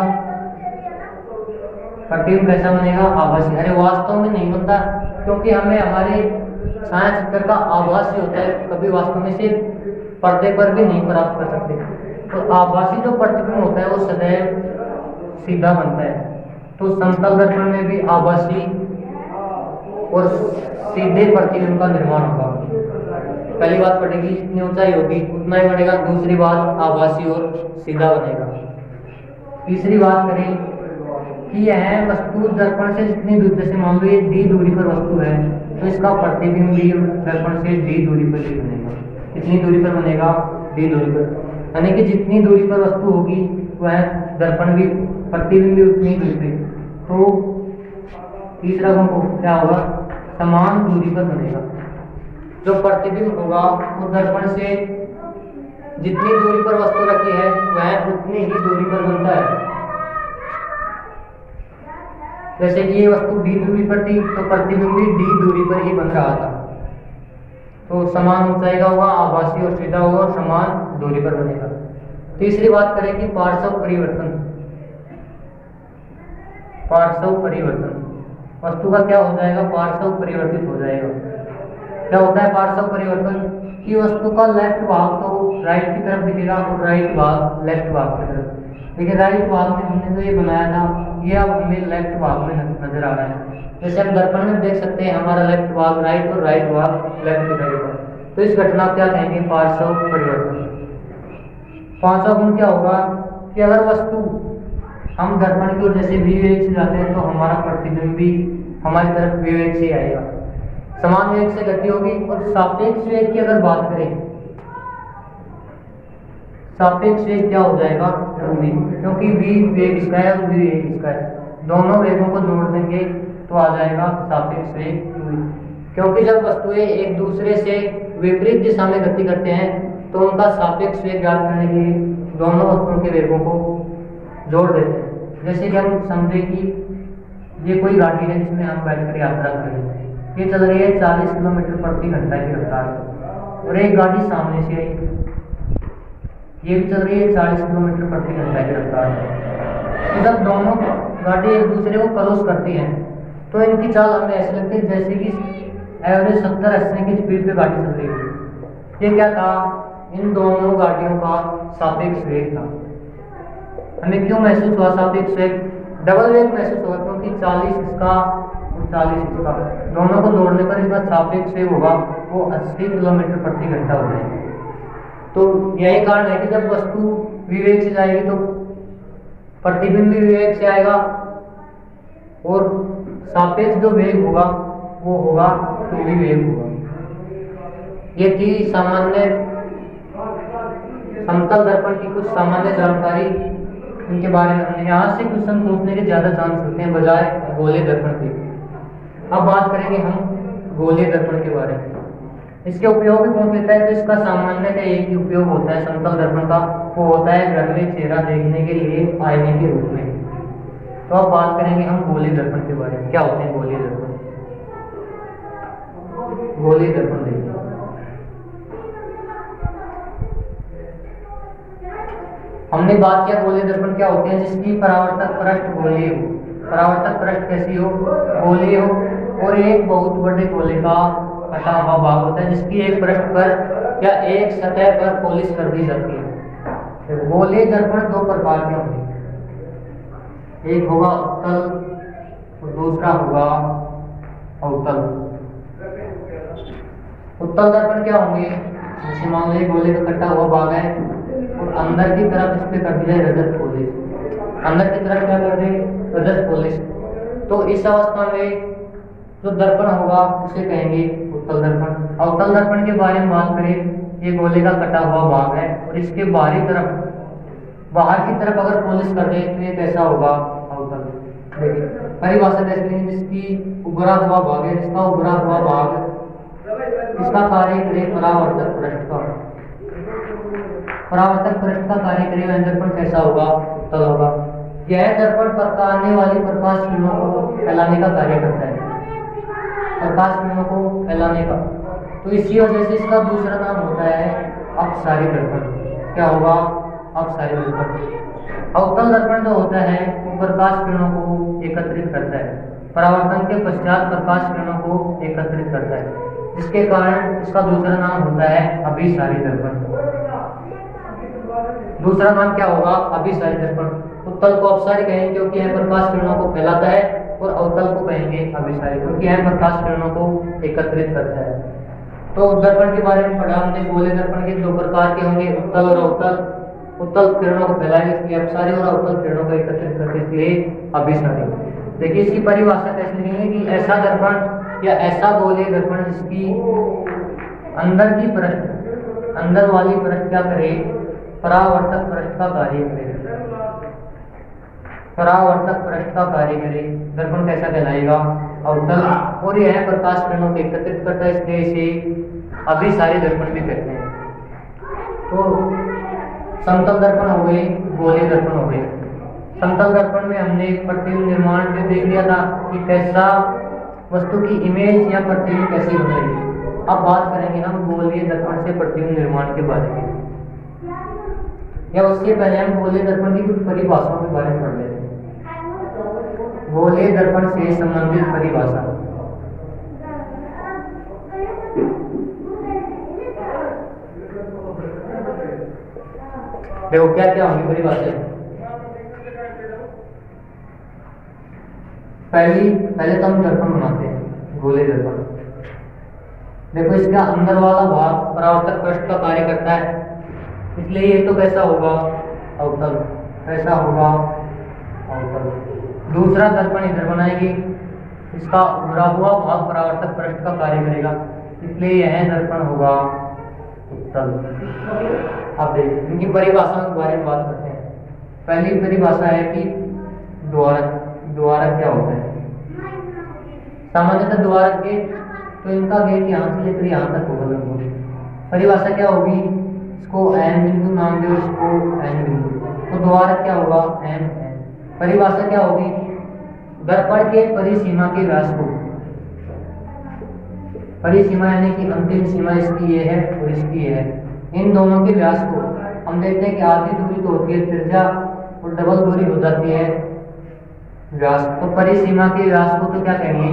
प्रतिबिंब कैसा बनेगा? आभासी। अरे वास्तव में नहीं बनता, क्योंकि हमें हमारे छायाचित्र का आभास ही होता है, कभी वास्तव में से पर्दे पर भी नहीं प्राप्त कर सकते। तो आभासी जो प्रतिबिंब होता है वो सदैव सीधा बनता है। तो समतल दर्पण में भी आभासी और सीधे प्रतिबिंब का निर्माण होगा। पहली बात पड़ेगी जितनी ऊंचाई होगी उतना ही बनेगा। दूसरी बात आभासी और सीधा बनेगा। तीसरी बात करें कि यह वस्तु दर्पण से जितनी दूर, जैसे मान लो ये d दूरी पर वस्तु है तो इसका प्रतिबिंब भी दर्पण से d दूरी पर ही बनेगा। कितनी दूरी पर बनेगा? d दूरी पर। यानी कि जितनी दूरी पर वस्तु होगी वह दर्पण भी प्रतिबिंब भी उतनी दूरी पर। तो तीसरा गुण क्या होगा? समान दूरी पर बनेगा। जो प्रतिबिंब होगा वो दर्पण से जितनी दूरी पर वस्तु रखी है वह उतनी ही दूरी पर बनता है। जैसे कि ये वस्तु d दूरी पर थी तो प्रतिबिंब भी d दूरी पर ही बन रहा था। तो समान ऊंचाई का होगा, आभासी और सीधा होगा और समान दूरी पर बनेगा। तीसरी बात करें कि पार्श्व परिवर्तन। पार्श्व परिवर्तन वस्तु का क्या हो जाएगा? पार्श्व परिवर्तित हो जाएगा। क्या होता है पार्श्व परिवर्तन? कि वस्तु का लेफ्ट भाग तो राइट की तरफ दिखेगा और राइट भाग लेफ्ट भाग की तरफ। देखिए राइट भाग में हमने जो ये बनाया था ये अब हमें लेफ्ट भाग में नजर आ रहा है। जैसे हम दर्पण में देख सकते हैं हमारा लेफ्ट भाग राइट और राइट भाग लेफ्ट दिखाई देगा। तो इस घटना को क्या कहेंगे? पार्श्व परिवर्तन। पांचवा गुण क्या होगा? कि अगर वस्तु हम दर्पण की ओर जैसे विवेक से जाते हैं तो हमारा प्रतिबिंब भी हमारी तरफ विवेक से आएगा, समान वेग से गति होगी। और सापेक्ष वेग की अगर बात करें, सापेक्ष वेग क्या हो जाएगा? क्योंकि v वेग इसका है और v वेग इसका है, दोनों वेगों को जोड़ देंगे तो आ जाएगा सापेक्ष वेग। क्योंकि जब वस्तुएं एक दूसरे से विपरीत दिशा में गति करते हैं तो उनका सापेक्ष वेग ज्ञात करने के लिए दोनों वस्तुओं के वेगों को जोड़ देते हैं। जैसे कि हम समझे कि ये कोई गाड़ी है जिसमें हम बैठकर यात्रा कर रहे हैं, ये चल रही है 40 किलोमीटर प्रति घंटा की रफ्तार से, और एक गाड़ी सामने से आई, ये भी चल रही है 40 किलोमीटर प्रति घंटा की रफ्तार से। तो जब दोनों गाड़ी एक दूसरे को क्रॉस करती हैं तो इनकी चाल हमें ऐसी लगती है जैसे कि एवरेज 70-80 की स्पीड पे गाड़ी चल रही है। ये क्या था? इन दोनों गाड़ियों का सापेक्ष वेग था। हमें क्यों महसूस हुआ सापेक्ष वेग? डबल वेग महसूस हुआ क्योंकि 40 इसका और 40 इसका, दोनों को जोड़ने पर इसका सापेक्ष वेग होगा वो 80 किलोमीटर प्रति घंटा हो जाएगा। तो यही कारण है कि जब वस्तु विवेक से जाएगी तो प्रतिबिंब भी विवेक से आएगा और सापेक्ष जो वेग होगा वो होगा ध्रुवीय वेग होगा। ये थी सामान्य समतल दर्पण की कुछ सामान्य जानकारी, इनके बारे में हमने यहाँ से क्वेश्चन पूछने के ज्यादा चांस होते हैं बजाय गोलीय दर्पण के। अब बात करेंगे हम गोलीय दर्पण के बारे में। इसके उपयोग भी कौन देता है? तो इसका सामान्य का एक ही उपयोग होता है समतल दर्पण का, वो होता है घर में चेहरा देखने के लिए आईने के रूप में। तो अब बात करेंगे हम गोलीय दर्पण के बारे में। क्या होते हैं गोलीय दर्पण? गोलीय दर्पण देखिए, हमने बात किया गोलीय दर्पण क्या होते हैं, जिसकी परावर्तक पृष्ठ गोलीय हो। परावर्तक पृष्ठ कैसी हो? गोलीय हो, और एक बहुत बड़े गोले का कटा हुआ भाग होता है जिसकी एक पृष्ठ पर या एक सतह पर पॉलिश कर दी जाती है। गोलीय दर्पण दो प्रकार के होंगे, एक होगा उत्तल और दूसरा होगा अवतल। उत्तल दर्पण क्या होंगे? जैसे मान लीजिए गोले का कटा हुआ भाग है और अंदर की तरफ इस पे कर दी जाए रजत पॉलिश, अंदर की तरफ क्या कर दे? रजत पॉलिश। तो इस अवस्था में जो दर्पण होगा उसे कहेंगे उत्तल दर्पण। अवतल दर्पण के बारे में बात करें, ये गोले का कटा हुआ भाग है और इसके बाहरी तरफ, बाहर की तरफ अगर पॉलिश कर दे तो ये कैसा होगा? अवतल। देखिए परिभाषा कैसे लेंगे? जिसकी उभरा हुआ भाग है, जिसका उभरा हुआ भाग इसका कार्य करे परावर्तक पृष्ठ का, परावर्तक पृष्ठ का कार्य करे वह दर्पण कैसा होगा? उत्तल होगा। यह दर्पण आने वाली प्रकाश किरणों को फैलाने का कार्य करता है, प्रकाश किरणों को फैलाने का। तो इसी वजह से इसका दूसरा नाम होता है अपसारी दर्पण। क्या होगा? अपसारी दर्पण। अवतल दर्पण जो होता है वो प्रकाश किरणों को एकत्रित करता है, परावर्तन के पश्चात प्रकाश किरणों को एकत्रित करता है, जिसके कारण इसका दूसरा नाम होता है अभिसारी दर्पण। दूसरा नाम क्या होगा? अभिसारी दर्पण। उत्तल को अपसारी कहेंगे क्योंकि यह प्रकाश किरणों को फैलाता है, और अवतल को कहेंगे अभिसारी क्योंकि यह प्रकाश किरणों को एकत्रित करता है। तो दर्पण के बारे में पढ़ा हमने। गोलीय दर्पण के दो प्रकार के होंगे, उत्तल और अवतल। उत्तल किरणों को फैलाएंगे इसलिए अपसारी, और अवतल किरणों को एकत्रित करते इसलिए अभिसारी। देखिए इसकी परिभाषा कैसे लिखेंगे कि ऐसा दर्पण या ऐसा गोलीय दर्पण जिसकी अंदर की पृष्ठ, अंदर वाली पृष्ठ क्या करे? परावर्तक पृष्ठ का कार्य करे, परावर्तक पृष्ठ का कार्य करे, दर्पण कैसा कहलाएगा? अवतल। और यह प्रकाश किरणों को एकत्रित करता है इसलिए इसे अभिसारी दर्पण भी कहते हैं। तो समतल दर्पण हो गए, गोलीय दर्पण हो गए। समतल दर्पण में हमने प्रतिबिंब निर्माण में देख लिया था कि कैसा वस्तु की इमेज या प्रतिबिंब कैसी हो रही है। अब बात करेंगे हम गोलीय दर्पण से प्रतिबिंब निर्माण के बारे में, या उससे पहले हम गोलीय दर्पण की कुछ परिभाषाओं के बारे में पढ़ लेते हैं। गोलीय दर्पण से संबंधित परिभाषा। देखो क्या क्या होंगी परिभाषा। पहले तो हम दर्पण बनाते हैं, गोलीय दर्पण। देखो इसका अंदर वाला भाग परावर्तक पृष्ठ का कार्य करता है, इसलिए ये तो कैसा होगा? अवतल। कैसा होगा? अवतल। दूसरा दर्पण इधर बनाएगी, इसका उभरा हुआ भाग परावर्तक पृष्ठ का कार्य करेगा, इसलिए यह दर्पण होगा उत्तल। अब देखिए इनकी परिभाषा के बारे में बात करते हैं। पहली परिभाषा है कि द्वारक। द्वारक क्या होता है? सामान्यतः द्वारक गेट, तो इनका गेट यहाँ से लेकर यहाँ तक होगा लगभग। परिभाषा क्या होगी? इसको एन बिंदु नाम दो, इसको एन बिंदु। तो द्वारक क्या होगा? एन एन। परिभाषा क्या होगी? दर्पण के परिसीमा के व्यास को, परिसीमा यानी कि अंतिम सीमा इसकी ये है और इसकी ये है, इन दोनों के व्यास को हम देखते हैं कि आधी दूरी तो होती है त्रिज्या और डबल दूरी हो जाती है व्यास, तो परिसीमा के व्यास को तो क्या कहेंगे,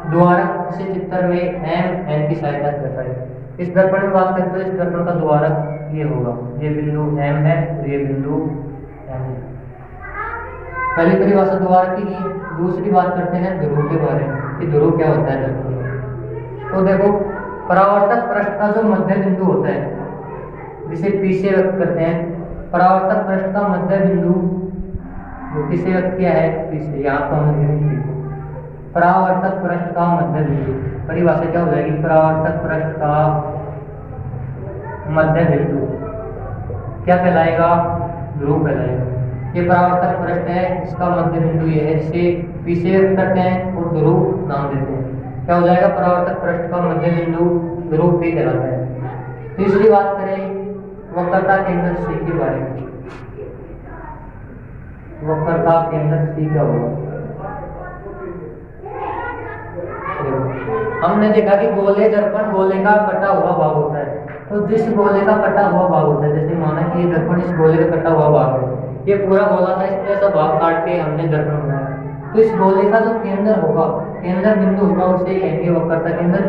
द्वारक से चित्र में एन की सहायता से है। इस दर्पण में बात करें तो इस दर्पण का द्वारक ये होगा, ये बिंदु एम है और ये बिंदु एन है। पहली परिभाषा द्वारक की। दूसरी बात करते हैं ध्रुव के बारे में कि ध्रुव क्या होता है दर्पण में। तो देखो, परावर्तक पृष्ठ का जो मध्य बिंदु होता है जिसे पी से व्यक्त करते हैं, परावर्तक पृष्ठ का मध्य बिंदु जो किसे व्यक्त किया है, पी से। यहाँ पर हम परावर्तक पृष्ठ का मध्य बिंदु, परिभाषा क्या हो जाएगी, परावर्तक पृष्ठ का मध्य बिंदु क्या कहलाएगा, ध्रुव कहलाएगा। ये परावर्तक पृष्ठ है, इसका मध्य बिंदु ये है, जिसे पी से व्यक्त करते हैं और ध्रुव नाम देते हैं। क्या हो जाएगा, परावर्तक पृष्ठ का मध्य बिंदु ध्रुव पी कहलाता है। तीसरी बात करें वक्रता केंद्र सी के बारे में। वक्रता केंद्र सी क्या होगा, हमने देखा कि गोले दर्पण गोले का कटा हुआ भाग होता है। तो जिस गोले का कटा हुआ भाग होता है, जैसे माना कि ये दर्पण इस गोले का कटा हुआ भाग है, ये पूरा गोला था, इसमें ऐसा भाग काट के हमने दर्पण बनाया। तो इस गोले का जो केंद्र होगा, केंद्र बिंदु होगा, उसे कहेंगे वक्रता केंद्र,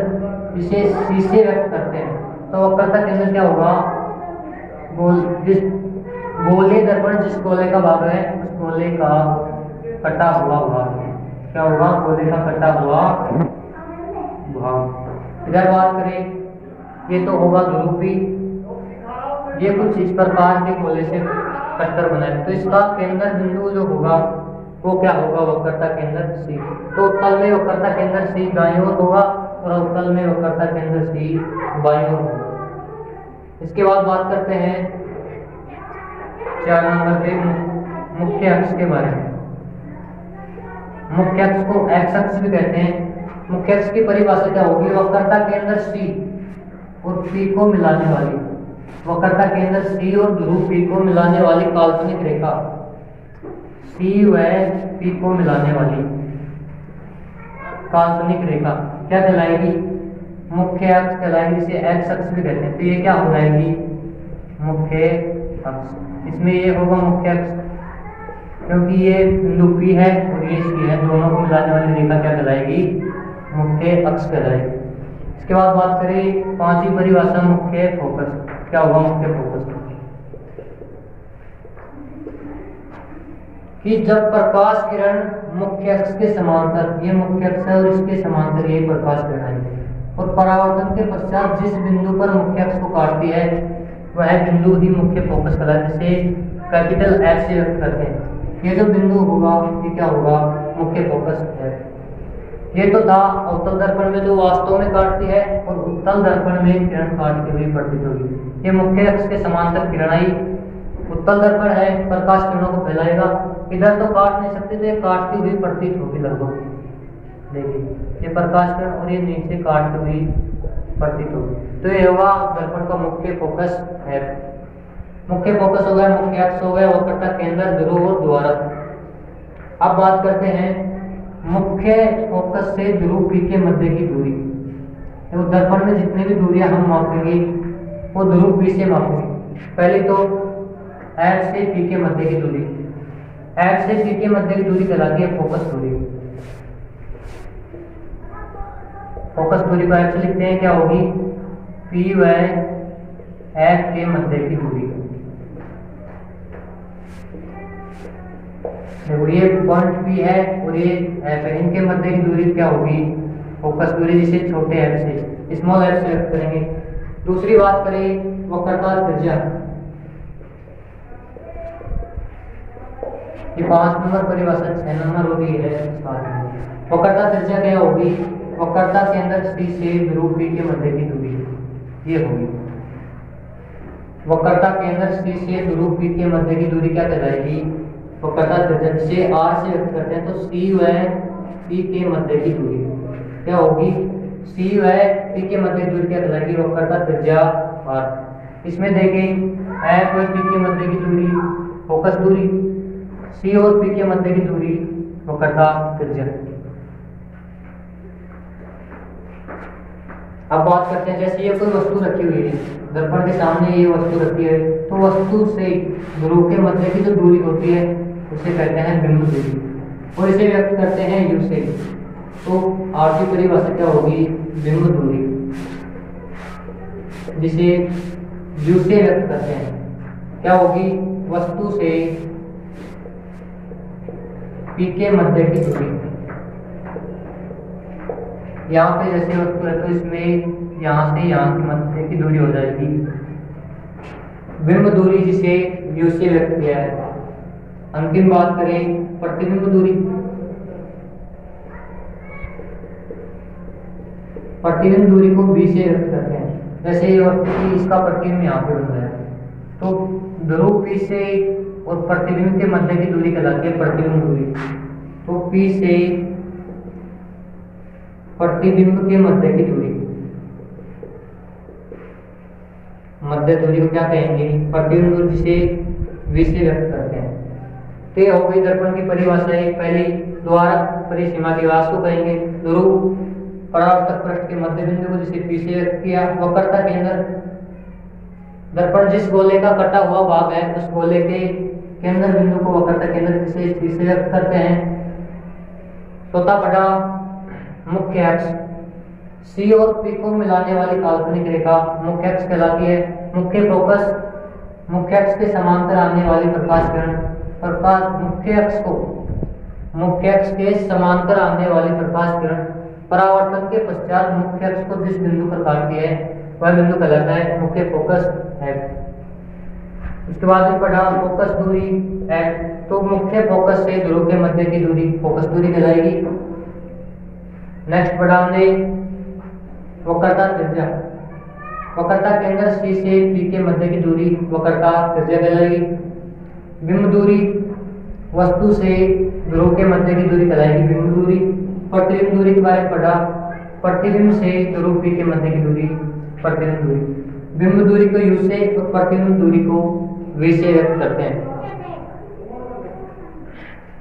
जिसे सी से व्यक्त करते हैं। तो वक्रता केंद्र क्या होगा, जिस गोले दर्पण जिस गोले का भाग है उस गोले का कटा हुआ भाग क्या होगा, गोले का कटा हुआ भाग। इधर बात करें, ये तो होगा ध्रुव पी, ये कुछ इस प्रकार के गोले से कटकर बनाए। तो इसका केंद्र बिंदु जो होगा वो क्या होगा, वक्रता केंद्र सी। तो उत्तल में वक्रता केंद्र सी दाईं ओर होगा और अवतल में वक्रता केंद्र सी बाईं ओर होगा। इसके बाद बात करते हैं 4 नंबर पे मुख्य अक्ष के बारे में। मुख्य अक्ष को एक्स अक्ष भी कहते हैं। मुख्य अक्ष की परिभाषा क्या होगी, वक्रता केंद्र सी और पी को मिलाने वाली, वक्रता केंद्र सी और ध्रुव पी को मिलाने वाली काल्पनिक रेखा, सी व पी को मिलाने वाली काल्पनिक रेखा क्या कहलाएगी, मुख्य अक्ष कहलाएगी, जिसे एक्स अक्ष भी कहते हैं। तो ये क्या हो जाएगी, मुख्य अक्ष। इसमें ये होगा मुख्य अक्ष, क्योंकि ये बिंदु पी है और ये सी है, दोनों को मिलाने वाली रेखा क्या कहलाएगी, मुख्य अक्ष कहलाएगी। इसके बाद बात करें 5वीं परिभाषा मुख्य फोकस। क्या होगा मुख्य फोकस, कि जब प्रकाश किरण मुख्य अक्ष के समांतर, ये मुख्य अक्ष है और इसके समांतर ये प्रकाश किरण है, और परावर्तन के पश्चात जिस बिंदु पर मुख्य अक्ष को काटती है वह बिंदु ही मुख्य फोकस कहलाता है, जिसे कैपिटल एफ से व्यक्त करते हैं। ये जो बिंदु होगा ये क्या होगा, मुख्य फोकस है। ये तो था अवतल दर्पण में जो वास्तव में काटती है, और उत्तल दर्पण में किरण काटती हुई प्रतीत होगी। ये मुख्य अक्ष के समांतर किरण आई। उत्तल दर्पण है, प्रकाश किरणों को फैलाएगा, इधर तो काट नहीं सकते, तो ये काटती हुई प्रतीत होगी लगभग। देखिए ये प्रकाश किरण और ये नीचे काटती हुई प्रतीत होगी। तो ये होगा दर्पण का मुख्य फोकस है। मुख्य फोकस हो गया, मुख्य अक्ष हो गया, वक्रता केंद्र, ध्रुव और द्वारक। अब बात करते हैं मुख्य फोकस से ध्रुव पी के मध्य की दूरी। तो दर्पण में जितनी भी दूरियां हम मापेंगे वो ध्रुव पी से मापेंगे। पहले तो एफ से पी के मध्य की दूरी, एफ से पी के मध्य की दूरी कहलाती है फोकस दूरी। फोकस दूरी को एफ से लिखते हैं, क्या होगी, पी व एफ के मध्य की दूरी। देखो ये पॉइंट पी है और ये एफ है, इनके मध्य की दूरी क्या होगी, फोकस दूरी, जिसे छोटे एफ से, स्मॉल एफ से व्यक्त करेंगे। दूसरी बात करें वक्रता त्रिज्या, ये 5 नंबर परिभाषा 6 नंबर हो रही है। वक्रता त्रिज्या क्या होगी, वक्रता केंद्र सी से ध्रुव पी के मध्य की दूरी ये होगी। वक्रता केंद्र सी से ध्रुव पी के मध्य की दूरी क्या कहलाएगी, वक्रता त्रिज्या, जिसे आर से व्यक्त करते हैं। तो सी व पी के मध्य की दूरी क्या होगी, सी व पी के मध्य की दूरी क्या कहलाएगी, वक्रता त्रिज्या आर। इसमें देखें एफ और पी के मध्य की दूरी फोकस दूरी, सी और पी के मध्य की दूरी वक्रता त्रिज्या। अब बात करते हैं, जैसे ये कोई वस्तु रखी हुई है दर्पण के सामने, ये वस्तु रखी है, तो वस्तु से ध्रुव के मध्य की जो दूरी होती है उसे कहते हैं बिंब दूरी, और इसे व्यक्त करते हैं यू से। तो आर की परिभाषा क्या होगी? बिंब दूरी, जिसे यू से व्यक्त करते हैं, क्या होगी? वस्तु से पी के मध्य की दूरी। यहाँ पे जैसे वस्तु है तो इसमें यहाँ से यहाँ की मध्य की दूरी हो जाएगी बिंब दूरी, जिसे यू से व्यक्त किया है। अंतिम बात करें प्रतिबिंब दूरी। प्रतिबिंब दूरी को बी से व्यक्त करते हैं। जैसे ये वस्तु की इसका प्रतिबिंब यहाँ पे बन रहा है, तो ध्रुव पी से और प्रतिबिंब के मध्य की दूरी कहलाती है प्रतिबिंब दूरी। तो पी से प्रतिबिंब के मध्य की दूरी, मध्य दूरी को क्या कहेंगे? प्रतिबिंब दूरी, जिसे वी से व्यक्त करते हैं। तो ये हो गई दर्पण की परिभाषा। पहली द्वारक परिसीमा के व्यास को कहेंगे ध्रुव परावर्तक पृष्ठ के मध्य बिंदु को, जिसे पी से व्यक्त किया। वक्रता केंद्र, दर्पण जिस गोले का कटा हुआ भाग है उस गोले के केंद्र बिंदु को वक्रता केंद्र, जिसे पी से व्यक्त करते हैं। चौथा पड़ा मुख्य अक्ष, सी और पी को मिलाने वाली काल्पनिक रेखा मुख्य अक्ष कहलाती है। मुख्य फोकस, मुख्य अक्ष के समांतर आने वाली प्रकाश किरण, प्रकाश मुख्य अक्ष के समांतर आने वाली प्रकाश किरण परावर्तन के पश्चात मुख्य अक्ष को जिस बिंदु पर काटती है वह बिंदु कहलाता है मुख्य फोकस है। उसके बाद में पढ़ा फोकस दूरी है, तो मुख्य फोकस से ध्रुव के मध्य की दूरी फोकस दूरी कहलाएगी। नेक्स्ट पढ़ा हमने वक्रता त्रिज्या, वक्रता केंद्र सी से पी के मध्य की दूरी वक्रता त्रिज्या कहलाएगी। बिंब दूरी, वस्तु से ध्रुव के मध्य की दूरी कहलाएगी बिंब दूरी। प्रतिबिंब दूरी के बारे में पढ़ा, प्रतिबिंब से ध्रुव पी के मध्य की दूरी प्रतिबिंब दूरी। बिंब दूरी को यू से और प्रतिबिंब दूरी को वी से व्यक्त करते हैं।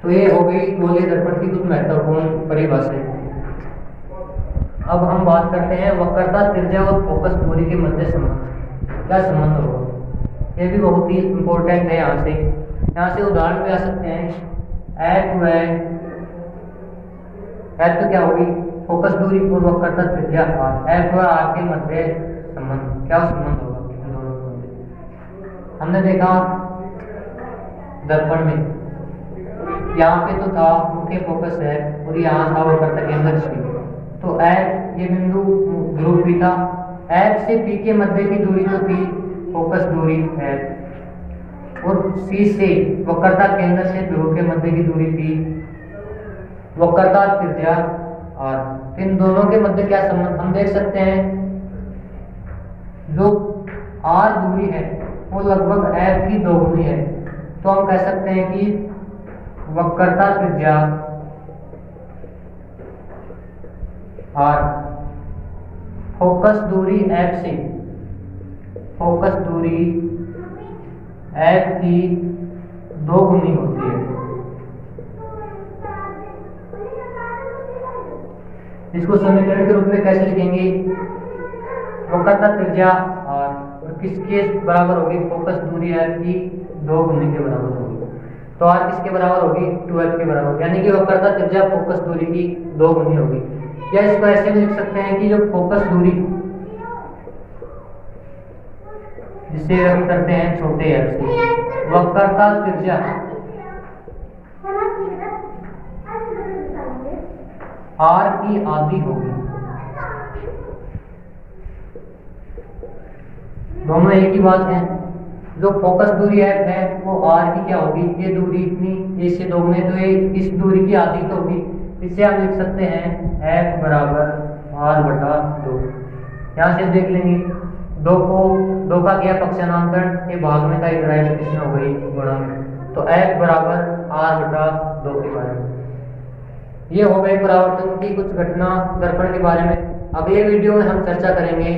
तो ये हो गई गोलीय दर्पण की कुछ महत्वपूर्ण परिभाषाएं। अब हम बात करते हैं वक्रता त्रिज्या और फोकस दूरी के मध्य संबंध, क्या संबंध होगा? ये भी बहुत ही इंपॉर्टेंट है। यहाँ से उदाहरण पे आ सकते हैं। एफ तो क्या होगी? फोकस दूरी और वक्रता त्रिज्या एफ और आर के मध्य संबंध, क्या संबंध होगा इन दोनों के मध्य? हमने देखा दर्पण में यहाँ पे तो था मुख्य फोकस है और यहाँ था वक्रता केंद्र सी। तो एफ ये बिंदु ध्रुव पी था, एफ से पी के मध्य की दूरी तो थी फोकस दूरी है, और सी से वक्रता केंद्र से ध्रुव के मध्य की दूरी थी वक्रता त्रिज्या और इन दोनों के मध्य क्या संबंध हम देख सकते हैं। जो आर दूरी है वो लगभग एफ की दोगुनी है, तो हम कह सकते हैं कि वक्रता त्रिज्या और फोकस दूरी एफ से, फोकस दूरी एफ की दोगुनी होती है। इसको समीकरण के रूप में कैसे लिखेंगे? वक्रता त्रिज्या और किसके बराबर होगी? फोकस दूरी एफ की दोगुनी के बराबर होगी। तो आर किसके बराबर होगी? 2f के बराबर, यानी कि वक्रता त्रिज्या फोकस दूरी की दोगुनी होगी। या इसको ऐसे भी लिख सकते हैं कि जो फोकस दूरी जिसे व्यक्त करते हैं छोटे एफ से, वक्रता त्रिज्या आर की आधी होगी। दोनों एक ही बात है। जो फोकस दूरी एफ है वो आर की क्या होगी? ये दूरी इतनी, इससे दोगुने, तो ये इस दूरी की आधी तो होगी। इसे हम लिख सकते हैं एफ बराबर आर बटा 2। यहाँ से देख लेंगे दो का क्या पक्षांतरण, ये भाग में था, इधर आई किसमें हो गई गुणा में, तो एफ बराबर आर बटा 2 के बारे में। ये हो गए परावर्तन की कुछ घटना दर्पण के बारे में। अगले वीडियो में हम चर्चा करेंगे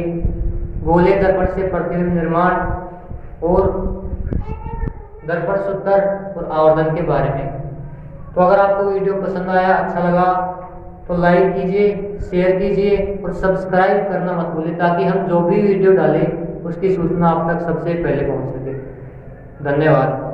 गोलीय दर्पण से प्रतिबिंब निर्माण और दर्पण सूत्र और आवर्धन के बारे में। तो अगर आपको वीडियो पसंद आया, अच्छा लगा तो लाइक कीजिए, शेयर कीजिए और सब्सक्राइब करना मत भूलिए, ताकि हम जो भी वीडियो डालें उसकी सूचना आप तक सबसे पहले पहुंच सके। धन्यवाद।